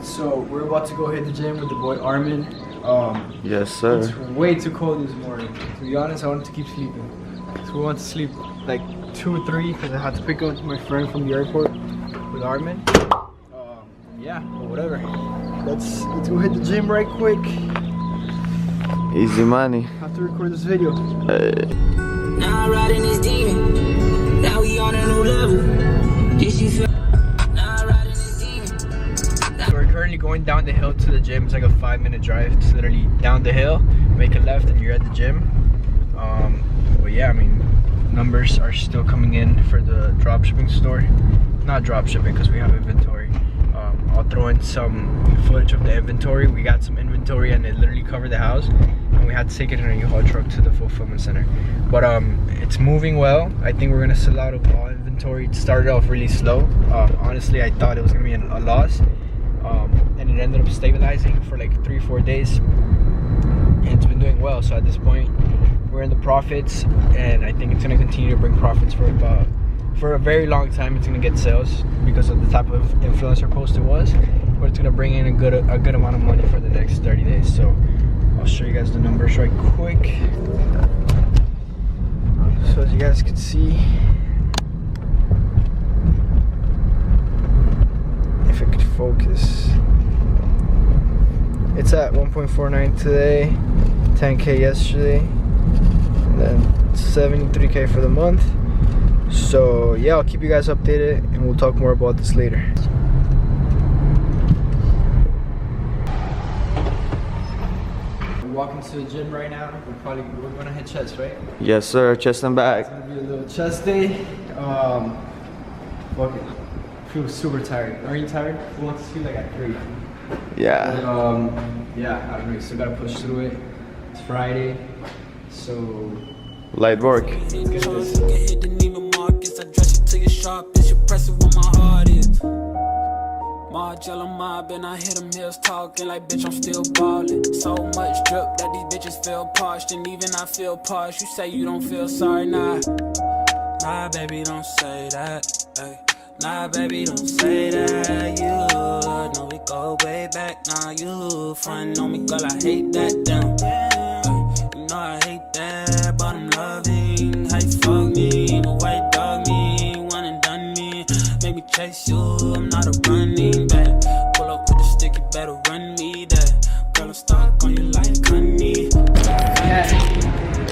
So we're about to go hit the gym with the boy Armin. Yes, sir. It's way too cold this morning. To be honest, I wanted to keep sleeping. So we want to sleep like 2 or 3 because I had to pick up my friend from the airport with Armin. Yeah, but whatever. Let's go hit the gym right quick. Easy money. I have to record this video. Now I'm riding this demon. Now we on a new level. This you feel. Now I'm riding this demon. So we're currently going down the hill to the gym. It's like a 5-minute drive. It's literally down the hill, make a left, and you're at the gym. But yeah, I mean, numbers are still coming in for the dropshipping store. Not dropshipping because we have inventory. I'll throw in some footage of the inventory. We got some inventory and it literally covered the house, and we had to take it in a U-Haul truck to the fulfillment center. But it's moving well. I think we're gonna sell out of all inventory. It started off really slow. Honestly, I thought it was gonna be a loss, and it ended up stabilizing for like 3-4 days, and it's been doing well. So at this point, we're in the profits, and I think it's gonna continue to bring profits for a very long time. It's gonna get sales because of the type of influencer post it was, but it's gonna bring in a good amount of money for the next 30 days. So I'll show you guys the numbers right quick. So as you guys can see, if it could focus, it's at 1.49 today, 10K yesterday, and then 73K for the month. So yeah, I'll keep you guys updated and we'll talk more about this later. We're walking to the gym right now. We're gonna hit chest, right? Yes, sir. Chest and back. It's gonna be a little chest day. Fuck it. I feel super tired. Are you tired? We want to sleep like at 3. Yeah. But, yeah, I don't know. Still gotta push through it. It's Friday, so Light work. let's get this. I dress you till you're sharp, bitch, you press it where my heart is. Margiela mob, and I hear them hills talking like, bitch, I'm still ballin'. So much drip that these bitches feel parched, and even I feel parched. You say you don't feel sorry, nah. Nah, baby, don't say that. Ay. Nah, baby, don't say that. You know we go way back. Nah, you front on me, girl, I hate that. Damn. You know I hate that, but I'm loving how you fuck me. The white dog me, one and done me. Make me chase you, I'm not a running back. Pull up with the stick, you better run me that. Girl, I'm stuck on you like honey. Yeah,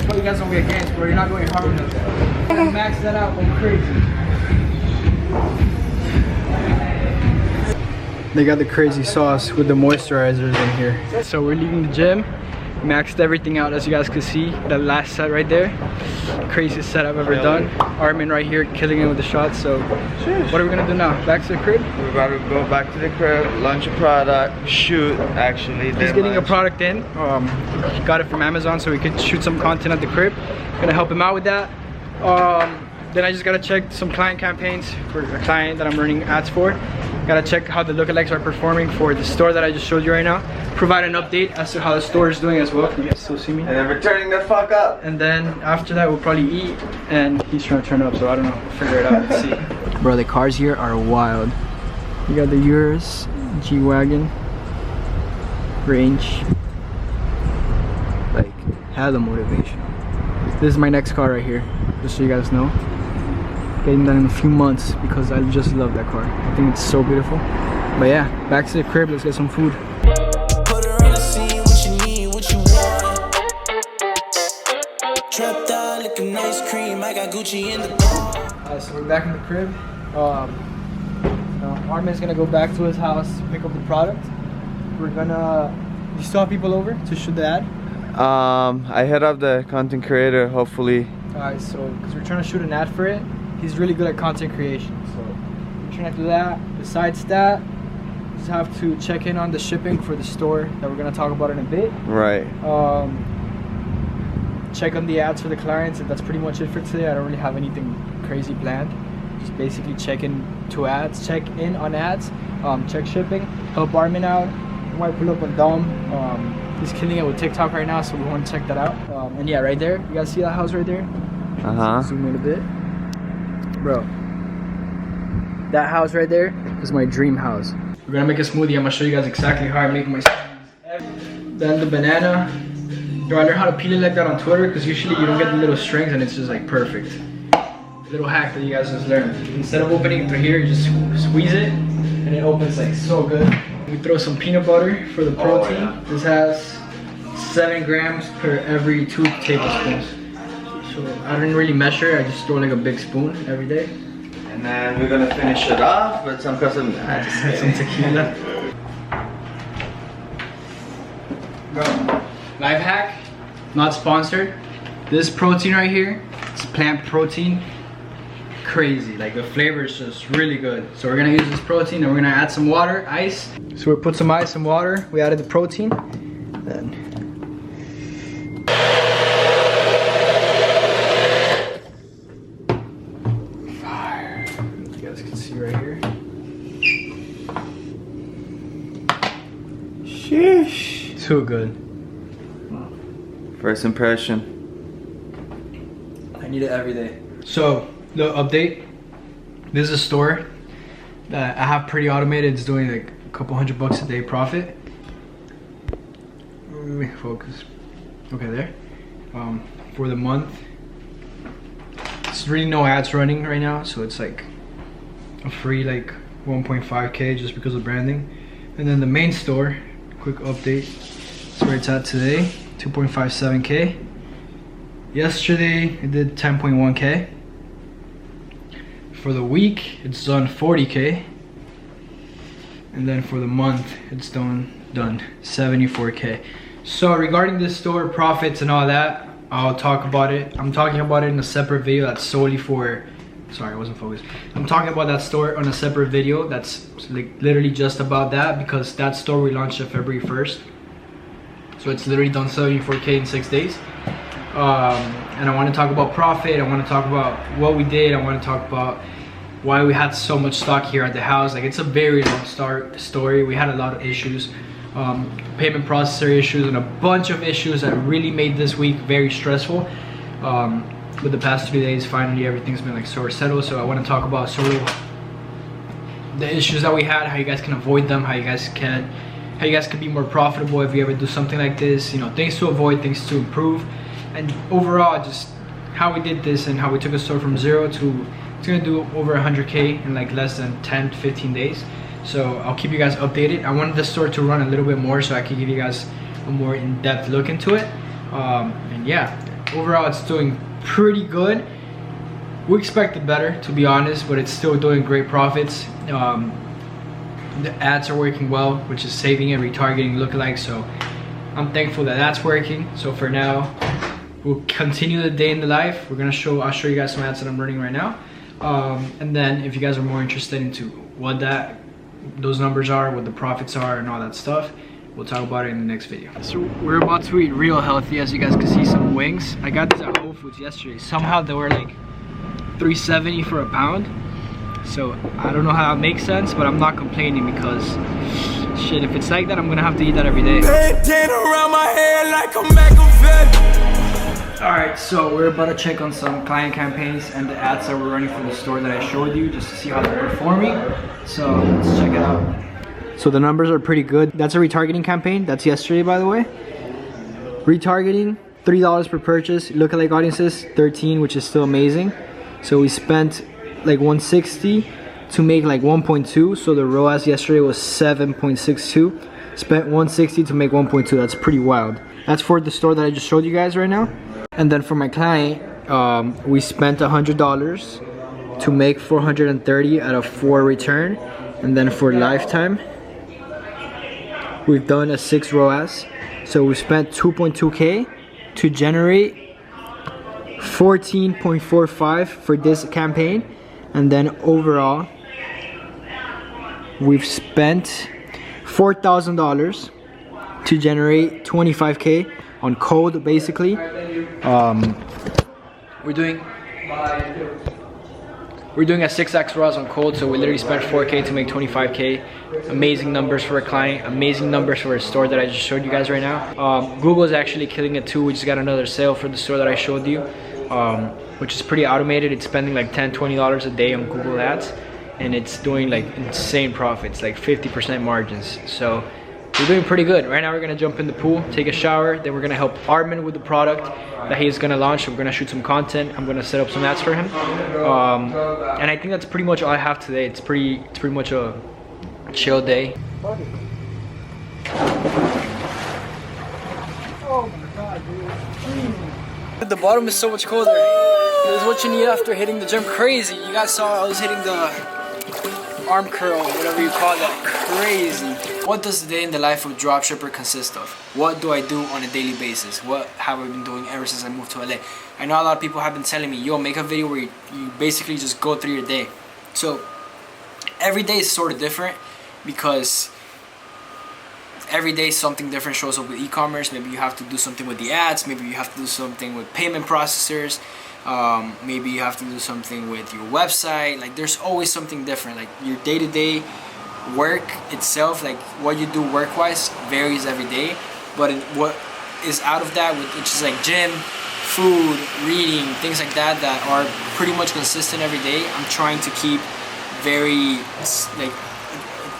put you guys on weird games, bro. You're not going hard enough. I gotta max that out, go crazy. They got the crazy sauce with the moisturizers in here. So we're leaving the gym. Maxed everything out, as you guys can see. The last set right there, craziest set I've ever done. Armin right here killing it with the shots. So what are we gonna do now? Back to the crib? We're about to go back to the crib, launch a product, shoot actually. He's getting a product in. He got it from Amazon so we could shoot some content at the crib. Gonna help him out with that. Then I just gotta check some client campaigns for a client that I'm running ads for. Gotta check how the lookalikes are performing for the store that I just showed you right now. Provide an update as to how the store is doing as well. Can you guys still see me? And then we're turning the fuck up. And then after that we'll probably eat, and he's trying to turn up, so I don't know. We'll figure it out. Let's see. Bro, the cars here are wild. You got the Urus, G-Wagon, Range. Like, hella motivation. This is my next car right here, just so you guys know. Getting that in a few months because I just love that car. I think it's so beautiful. But yeah, back to the crib, let's get some food. Put her on the scene, what you need, what you want. Trapped out, looking ice cream, I got Gucci in the car. Alright, so we're back in the crib. Armin's gonna go back to his house to pick up the product. We're gonna... You still have people over to shoot the ad? I hit up the content creator, hopefully. Alright, so because we're trying to shoot an ad for it. He's really good at content creation, so we're trying to do that. Besides that, we just have to check in on the shipping for the store that we're gonna talk about in a bit. Right. Check on the ads for the clients, and that's pretty much it for today. I don't really have anything crazy planned. Just basically check in on ads, check shipping, help Armin out. We might pull up on Dom. He's killing it with TikTok right now, so we want to check that out. And yeah, right there, you guys see that house right there? Zoom in a bit. Bro, that house right there is my dream house. We're gonna make a smoothie. I'm gonna show you guys exactly how I make my smoothies. Then the banana. Yo, I learned how to peel it like that on Twitter because usually you don't get the little strings and it's just like perfect. Little hack that you guys just learned. Instead of opening it through here, you just squeeze it and it opens like so good. We throw some peanut butter for the protein. Oh, yeah. This has 7 grams per every 2 tablespoons. So I didn't really measure, I just throw like a big spoon every day. And then we're gonna finish it off with some custom some tequila. Bro, life hack, not sponsored. This protein right here, it's plant protein. Crazy, like the flavor is just really good. So we're gonna use this protein and we're gonna add some water, ice. So we put some ice, some water, we added the protein. Then fire. You guys can see right here. Sheesh. Too good. First impression. I need it every day. So, little update. This is a store that I have pretty automated. It's doing like a couple $100 a day profit. Focus. Okay, there. For the month, it's really no ads running right now, so it's like a free like 1.5K just because of branding. And then the main store, quick update. That's where it's at today, 2.57K. Yesterday it did 10.1K. For the week it's done 40K. And then for the month it's done 74K. So regarding this store profits and all that, I'll talk about it. I'm talking about it in a separate video that's solely for, sorry, I wasn't focused. I'm talking about that store on a separate video that's like literally just about that, because that store we launched on February 1st. So it's literally done 74K in 6 days. And I want to talk about profit. I want to talk about what we did. I want to talk about why we had so much stock here at the house. Like, it's a very long story. We had a lot of issues, payment processor issues, and a bunch of issues that really made this week very stressful. With the past 3 days, finally everything's been like sort of settled. So I want to talk about sort of the issues that we had, how you guys can avoid them, how you guys can be more profitable if you ever do something like this. You know, things to avoid, things to improve, and overall just how we did this and how we took a store from 0 to it's gonna do over 100K in like less than 10 to 15 days. So I'll keep you guys updated. I wanted the store to run a little bit more so I could give you guys a more in-depth look into it. And yeah, overall it's doing pretty good. We expected better, to be honest, but it's still doing great profits. The ads are working well, which is saving and retargeting lookalikes, so I'm thankful that that's working. So for now, we'll continue the day in the life. I'll show you guys some ads that I'm running right now. And then if you guys are more interested into what those numbers are, what the profits are, and all that stuff, we'll talk about it in the next video. So we're about to eat real healthy. As you guys can see, some wings. I got these at Whole Foods yesterday. Somehow they were like $3.70 for a pound. So I don't know how it makes sense, but I'm not complaining because shit, if it's like that, I'm gonna have to eat that every day. Around my head like Alright, so we're about to check on some client campaigns and the ads that we're running for the store that I showed you, just to see how they're performing. So let's check it out. So the numbers are pretty good. That's a retargeting campaign. That's yesterday, by the way. Retargeting, $3 per purchase. Lookalike audiences, 13, which is still amazing. So we spent like 160 to make like 1.2. So the ROAS yesterday was 7.62. Spent 160 to make 1.2. That's pretty wild. That's for the store that I just showed you guys right now. And then for my client, we spent $100 to make 430 out of 4 return. And then for lifetime, we've done a 6 ROAS. So we spent 2.2K to generate 14.45 for this campaign. And then overall, we've spent $4,000 to generate 25K on code, basically. We're doing a 6x ROAS on code, so we literally spent 4K to make 25K. Amazing numbers for a client, amazing numbers for a store that I just showed you guys right now. Google is actually killing it too. We just got another sale for the store that I showed you, which is pretty automated. It's spending like $10, $20 a day on Google ads. and it's doing like insane profits, like 50% margins. So we're doing pretty good. Right now we're gonna jump in the pool, take a shower, then we're gonna help Armin with the product that he's gonna launch. We're gonna shoot some content. I'm gonna set up some ads for him. And I think that's pretty much all I have today. It's pretty much a chill day. Oh my god, dude. The bottom is so much colder. This is what you need after hitting the gym. Crazy. You guys saw I was hitting the arm curl, whatever you call that. Crazy. What does the day in the life of Dropshipper consist of? What do I do on a daily basis? What have I been doing ever since I moved to LA? I know a lot of people have been telling me, yo, make a video where you basically just go through your day. So every day is sort of different because every day something different shows up with e-commerce. Maybe you have to do something with the ads. Maybe you have to do something with payment processors. Maybe you have to do something with your website. Like there's always something different. Like your day-to-day work itself, like what you do work-wise, varies every day. But what is out of that, which is like gym, food, reading, things like that, that are pretty much consistent every day, I'm trying to keep very like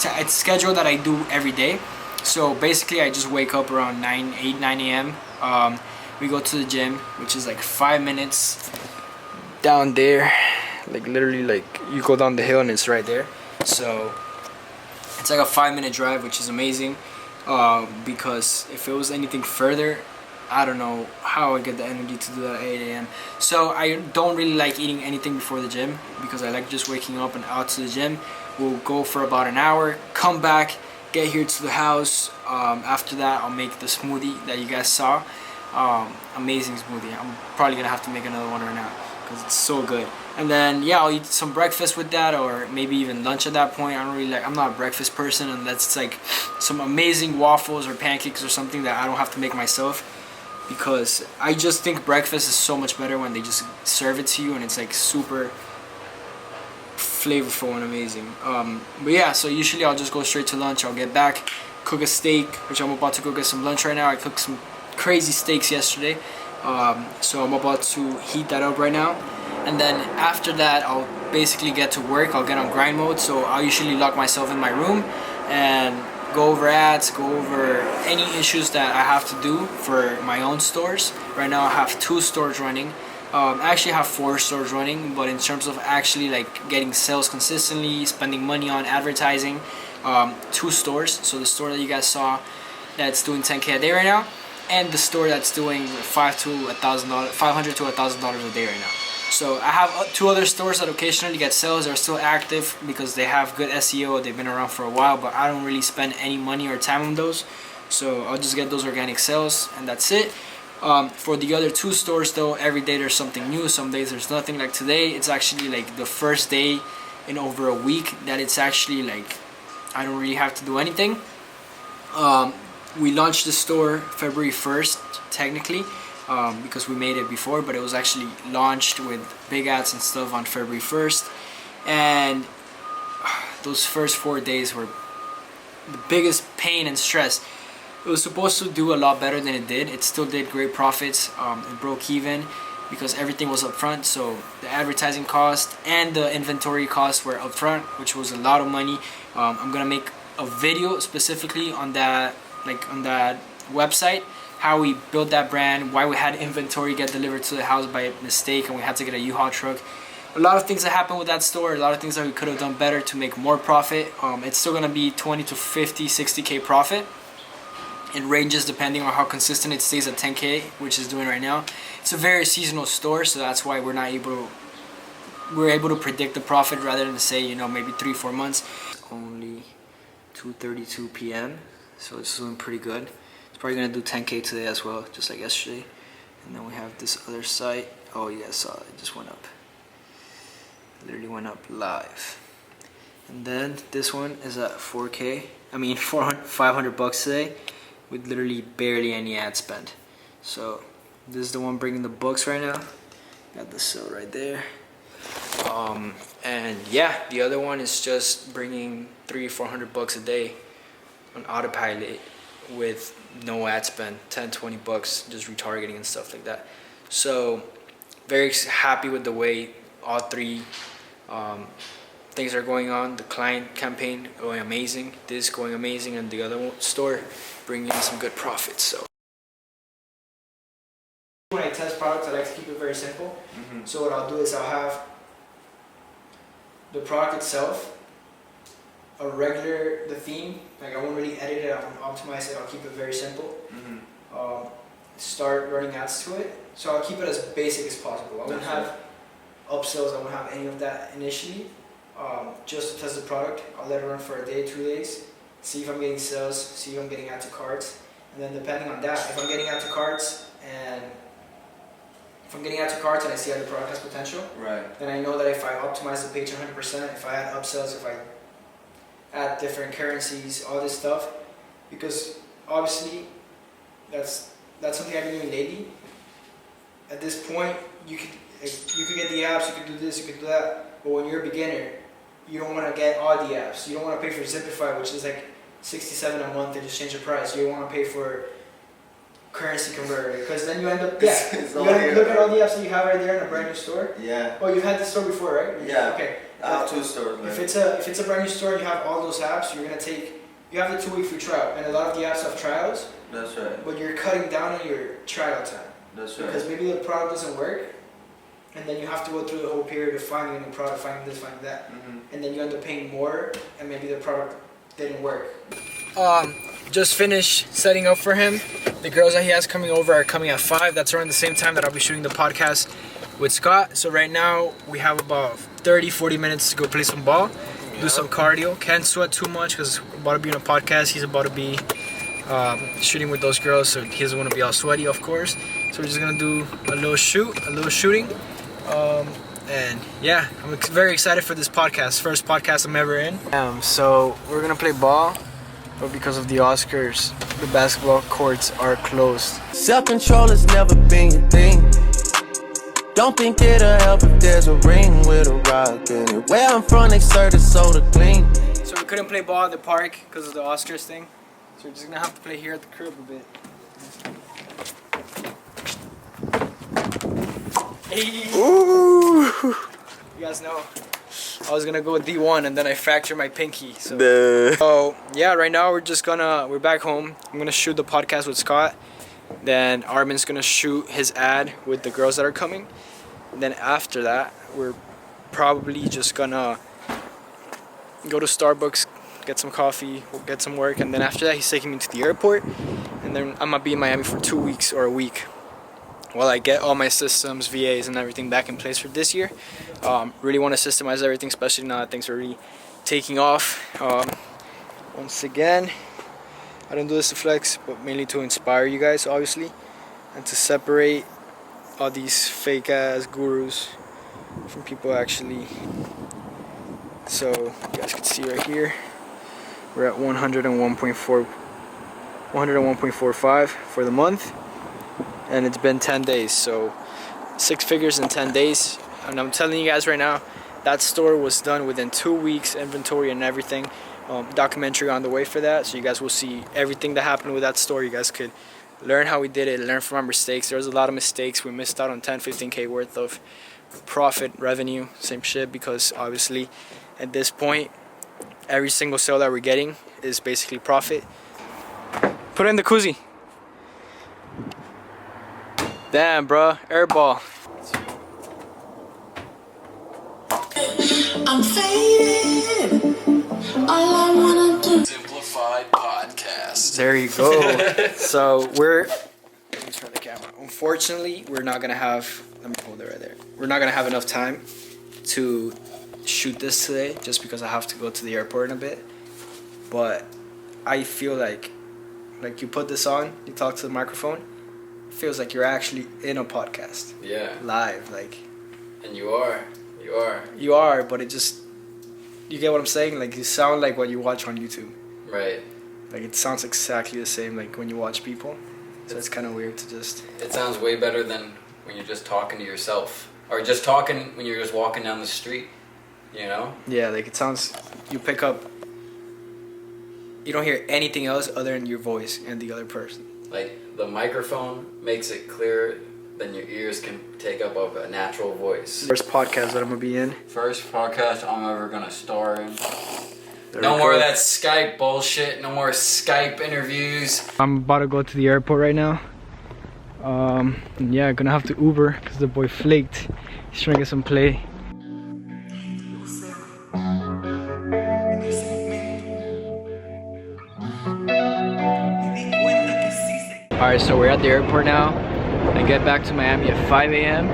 a schedule that I do every day. So basically I just wake up around 9 a.m. We go to the gym, which is like 5 minutes down there. Like literally, like you go down the hill and it's right there. So it's like a 5-minute drive, which is amazing. Because if it was anything further, I don't know how I get the energy to do that at 8 a.m. So I don't really like eating anything before the gym because I like just waking up and out to the gym. We'll go for about an hour, come back, get here to the house. After that, I'll make the smoothie that you guys saw. Amazing smoothie. I'm probably gonna have to make another one right now because it's so good. And then yeah, I'll eat some breakfast with that, or maybe even lunch at that point. I'm not a breakfast person unless it's like some amazing waffles or pancakes or something that I don't have to make myself, because I just think breakfast is so much better when they just serve it to you and it's like super flavorful and amazing. But yeah, so usually I'll just go straight to lunch. I'll get back, cook a steak, which I'm about to go get some lunch right now. I cooked some crazy steaks yesterday, so I'm about to heat that up right now. And then after that, I'll basically get to work. I'll get on grind mode, so I'll usually lock myself in my room and go over ads, go over any issues that I have to do for my own stores. Right now I have 2 stores running. I actually have 4 stores running, but in terms of actually like getting sales consistently, spending money on advertising, 2 stores. So the store that you guys saw that's doing 10K a day right now, and the store that's doing $500 to $1,000 a day right now. So I have 2 other stores that occasionally get sales. They're still active because they have good SEO. They've been around for a while, but I don't really spend any money or time on those. So I'll just get those organic sales and that's it. For the other 2 stores though, every day there's something new. Some days there's nothing. Like today, it's actually like the first day in over a week that it's actually like I don't really have to do anything. We launched the store February 1st, technically, because we made it before, but it was actually launched with big ads and stuff on February 1st. And those first 4 days were the biggest pain and stress. It was supposed to do a lot better than it did. It still did great profits. It broke even because everything was upfront. So the advertising cost and the inventory costs were upfront, which was a lot of money. I'm gonna make a video specifically on that, like on that website, how we built that brand, why we had inventory get delivered to the house by mistake and we had to get a U-Haul truck. A lot of things that happened with that store, a lot of things that we could have done better to make more profit. It's still gonna be 20 to 50, 60K profit. It ranges depending on how consistent it stays at 10K, which is doing right now. It's a very seasonal store, so that's why we're able to predict the profit rather than say, you know, maybe 3-4 months. Only 2:32 p.m. so it's doing pretty good. It's probably gonna do 10K today as well, just like yesterday. And then we have this other site. Oh yeah, I saw it. It just went up. It literally went up live. And then this one is at 4K. I mean 500 bucks today, with literally barely any ad spend. So this is the one bringing the books right now. Got the sale right there. And yeah, the other one is just bringing 300-400 bucks a day on autopilot with no ad spend, 10-20 bucks just retargeting and stuff like that. So very happy with the way all 3 things are going on. The client campaign going amazing. This going amazing, and the other store bringing in some good profits. So when I test products, I like to keep it very simple. So what I'll do is I'll have the product itself, the theme. Like I won't really edit it. I won't optimize it. I'll keep it very simple. Start running ads to it. So I'll keep it as basic as possible. I won't have upsells. I won't have any of that initially. Just to test the product, I'll let it run for a day, 2 days, see if I'm getting sales, see if I'm getting add to carts, and then depending on that, if I'm getting add to carts and I see how the product has potential, then I know that if I optimize the page 100%, if I add upsells, if I add different currencies, all this stuff, because obviously that's something I've been doing lately. At this point, you could get the apps, you could do this, you could do that, but when you're a beginner, you don't want to get all the apps. You don't want to pay for Zipify, which is like $67 a month. They just change the price. You don't want to pay for currency converter, because then you end up. Yeah, you look at all the apps that you have right there in a brand new store. Yeah. Oh, you've had this store before, right? Yeah. Okay. I have 2 stores. If it's a brand new store, and you have all those apps. You have the 2-week free trial, and a lot of the apps have trials. That's right. But you're cutting down on your trial time. That's right. Because maybe the product doesn't work. And then you have to go through the whole period of finding a new product, finding this, finding that. And then you end up paying more, and maybe the product didn't work. Just finished setting up for him. The girls that he has coming over are coming at 5. That's around the same time that I'll be shooting the podcast with Scott. So right now, we have about 30-40 minutes to go play some ball, do some cardio. Can't sweat too much because we're about to be on a podcast. He's about to be shooting with those girls, so he doesn't want to be all sweaty, of course. So we're just going to do a little shooting. And yeah, I'm very excited for this podcast. First podcast I'm ever in. So we're gonna play ball, but because of the Oscars, the basketball courts are closed. Self-control has never been your thing. Don't think it'll help if there's a ring with a rock in it. Where I'm from, they serve the soda clean. So we couldn't play ball at the park because of the Oscars thing. So we're just gonna have to play here at the crib a bit. Hey. Ooh. You guys know I was gonna go with D1 and then I fractured my pinky. So yeah, right now we're back home. I'm gonna shoot the podcast with Scott. Then Armin's gonna shoot his ad with the girls that are coming. And then after that, we're probably just gonna go to Starbucks, get some coffee, we'll get some work, and then after that he's taking me to the airport, and then I'm gonna be in Miami for 2 weeks or a week while I get all my systems, VAs, and everything back in place for this year. Really want to systemize everything, especially now that things are really taking off. Once again, I don't do this to flex, but mainly to inspire you guys, obviously, and to separate all these fake ass gurus from people actually. So you guys can see right here, we're at 101.45 for the month. And it's been 10 days, so 6 figures in 10 days. And I'm telling you guys right now, that store was done within 2 weeks, inventory and everything. Documentary on the way for that, so you guys will see everything that happened with that store. You guys could learn how we did it, learn from our mistakes. There was a lot of mistakes. We missed out on 10-15K worth of profit, revenue, same shit, because obviously at this point, every single sale that we're getting is basically profit. Put it in the koozie. Damn, bro, airball. I'm faded. All I wanna do. Simplified podcast. There you go. So let me turn the camera. Unfortunately, we're not gonna have. Let me hold it right there. We're not gonna have enough time to shoot this today, just because I have to go to the airport in a bit. But I feel like you put this on, you talk to the microphone. Feels like you're actually in a podcast. Yeah. Live, like. And you are. You are, but it just. You get what I'm saying? Like, you sound like what you watch on YouTube. Right. Like, it sounds exactly the same, like, when you watch people. So it's kind of weird to just. It sounds way better than when you're just talking to yourself. Or just talking when you're just walking down the street. You know? Yeah, like, it sounds. You pick up. You don't hear anything else other than your voice and the other person. Like, the microphone makes it clear then your ears can take up of a natural voice. First podcast that I'm gonna be in. First podcast I'm ever gonna star in. There No we more go. of that Skype bullshit. No more Skype interviews. I'm about to go to the airport right now. Yeah, gonna have to Uber because the boy flaked. He's trying to get some play. Alright, so we're at the airport now. I get back to Miami at 5 a.m.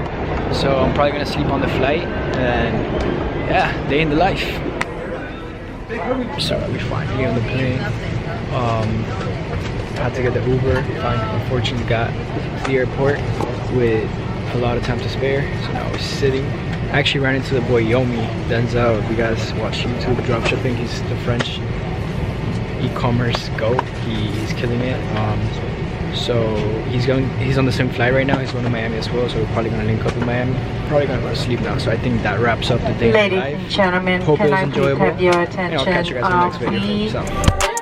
So I'm probably gonna sleep on the flight. And yeah, day in the life. So we finally on the plane. Had to get the Uber. Unfortunately got to the airport with a lot of time to spare. So now we're sitting. I actually ran into the boy Yomi Denzel. If you guys watch YouTube dropshipping, he's the French e-commerce GOAT. He's killing it. So he's on the same flight right now. He's going to Miami as well. So we're probably gonna link up in Miami. Probably gonna go to sleep now. So I think that wraps up the day. Ladies and gentlemen, Hope it can was I please enjoyable. have your And I'll catch you attention, guys in the next video. please? So.